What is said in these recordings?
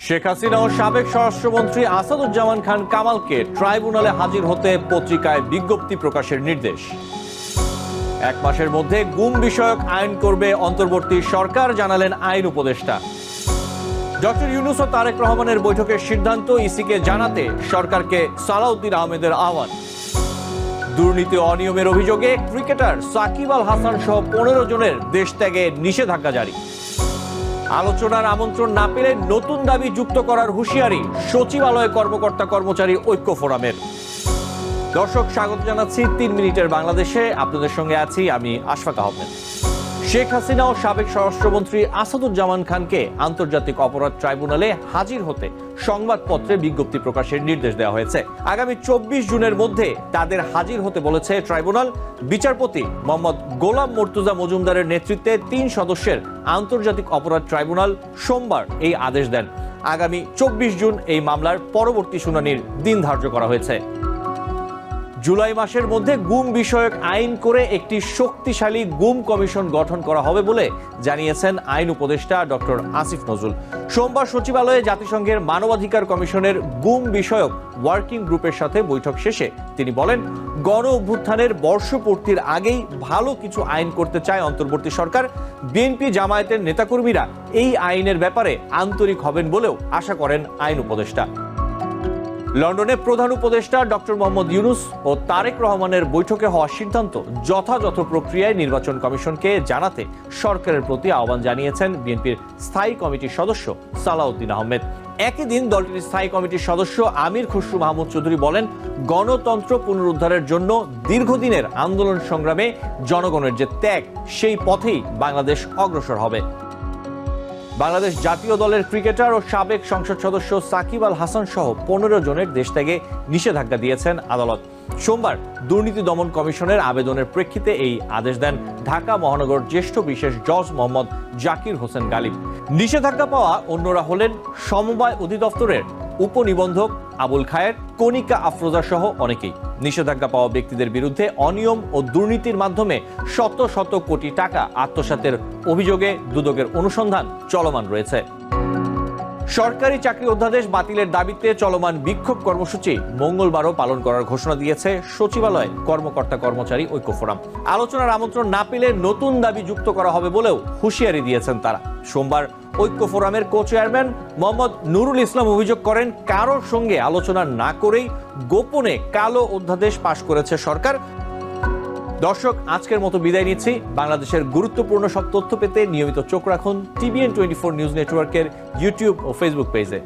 শেখ হাসিনা ও সাবেক স্বরাষ্ট্রমন্ত্রী আসাদুজ্জামান খান কামালকে ট্রাইব্যুনালে হাজির হতে পত্রিকায় বিজ্ঞপ্তি প্রকাশের নির্দেশ। 1 মাসের মধ্যে গুম বিষয়ক আইন করবে অন্তর্বর্তী সরকার, জানালেন আইন উপদেষ্টা। ডক্টর ইউনূস ও তারেক রহমানের বৈঠকের সিদ্ধান্ত ইসিকে জানাতে সরকারকে সালাউদ্দিন আহমেদের আহ্বান। দুর্নীতি ও অনিয়মের অভিযোগে ক্রিকেটার সাকিব আল হাসান সহ 15 জনের দেশ ত্যাগে নিষেধাজ্ঞা জারি। আলোচনার আমন্ত্রণ না পেলে নতুন দাবি যুক্ত করার হুঁশিয়ারি সচিবালয় কর্মকর্তা কর্মচারী ঐক্য ফোরামের। দর্শক, স্বাগত জানাচ্ছি 3 মিনিটের বাংলাদেশে। আপনাদের সঙ্গে আছি আমি আশফাক আহমেদ। শেখ হাসিনা ও সাবেক স্বরাষ্ট্রমন্ত্রী আসাদুজ্জামান খানকে আন্তর্জাতিক অপরাধ ট্রাইব্যুনালে হাজির হতে সংবাদপত্রে বিজ্ঞপ্তি প্রকাশের নির্দেশ দেওয়া হয়েছে। আগামী 24 জুনের মধ্যে তাদের হাজির হতে বলেছে ট্রাইব্যুনাল। বিচারপতি মোহাম্মদ গোলাম মর্তুজা মজুমদারের নেতৃত্বে 3 সদস্যের আন্তর্জাতিক অপরাধ ট্রাইব্যুনাল সোমবার এই আদেশ দেন। আগামী 24 জুন এই মামলার পরবর্তী শুনানির দিন ধার্য করা হয়েছে। জুলাই মাসের মধ্যে গুম বিষয়ক আইন করে একটি শক্তিশালী গুম কমিশন গঠন করা হবে বলে জানিয়েছেন আইন উপদেষ্টা ডক্টর আসিফ নজরুল। সোমবার সচিবালয়ে জাতিসংঘের মানবাধিকার কমিশনের গুম বিষয়ক ওয়ার্কিং গ্রুপের সাথে বৈঠক শেষে তিনি বলেন, গণ অভ্যুত্থানের বর্ষপূর্তির আগেই ভালো কিছু আইন করতে চায় অন্তর্বর্তী সরকার। বিএনপি জামায়াতের নেতাকর্মীরা এই আইনের ব্যাপারে আন্তরিক হবেন বলেও আশা করেন আইন উপদেষ্টা। লন্ডনে প্রধান উপদেষ্টা ডক্টর মোহাম্মদ ইউনূস ও তারেক রহমানের বৈঠকে হওয়া সিদ্ধান্ত যথাযথ প্রক্রিয়ায় নির্বাচন কমিশনকে জানাতে সরকারের প্রতি আহ্বান জানিয়েছেন বিএনপির স্থায়ী কমিটির সদস্য সালাউদ্দিন আহমেদ। একই দিন দলটির স্থায়ী কমিটির সদস্য আমির খসরু মাহমুদ চৌধুরী বলেন, গণতন্ত্র পুনরুদ্ধারের জন্য দীর্ঘদিনের আন্দোলন সংগ্রামে জনগণের যে ত্যাগ, সেই পথেই বাংলাদেশ অগ্রসর হবে। বাংলাদেশ জাতীয় দলের ক্রিকেটার ও সাবেক সংসদ সদস্য সাকিব আল হাসান সহ 15 জনের দেশ ত্যাগে নিষেধাজ্ঞা দিয়েছেন আদালত। সোমবার দুর্নীতি দমন কমিশনের আবেদনের প্রেক্ষিতে এই আদেশ দেন ঢাকা মহানগর জ্যেষ্ঠ বিশেষ জজ মোহাম্মদ জাকির হোসেন গালিব। নিষেধাজ্ঞা পাওয়া অন্যরা হলেন সমবায় অধিদপ্তরের উপনিবন্ধক আবুল খায়ের, কণিকা আফরোজা সহ অনেকেই। নিষেধাজ্ঞা পাওয়া ব্যক্তিদের বিরুদ্ধে অনিয়ম ও দুর্নীতির মাধ্যমে শত শত কোটি টাকা আত্মসাতের অভিযোগে দুদকের অনুসন্ধান চলমান রয়েছে। সরকারি চাকরি অধ্যাদেশ বাতিলের দাবিতে চলমান বিক্ষোভ কর্মসূচি মঙ্গলবারও পালন করার ঘোষণা দিয়েছে সচিবালয় কর্মকর্তা কর্মচারী ঐক্য ফোরাম। আলোচনার আমন্ত্রণ না পেলে নতুন দাবি যুক্ত করা হবে বলেও হুঁশিয়ারি দিয়েছেন তারা। সোমবার ঐক্য ফোরামের কো চেয়ারম্যান মোহাম্মদ নুরুল ইসলাম অভিযোগ করেন, কারোর সঙ্গে আলোচনা না করেই গোপনে কালো অধ্যাদেশ পাশ করেছে সরকার। দর্শক, আজকের মতো বিদায় নিচ্ছি। বাংলাদেশের গুরুত্বপূর্ণ সব তথ্য পেতে নিয়মিত চোখ রাখুন TBN 24 নিউজ নেটওয়ার্কের ইউটিউব ও ফেসবুক পেজে।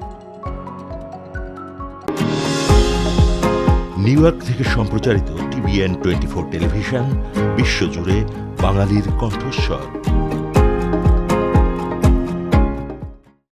নিউ ইয়র্ক থেকে সম্প্রচারিত TBN 24 টেলিভিশন বিশ্বজুড়ে বাঙালির কণ্ঠস্বর।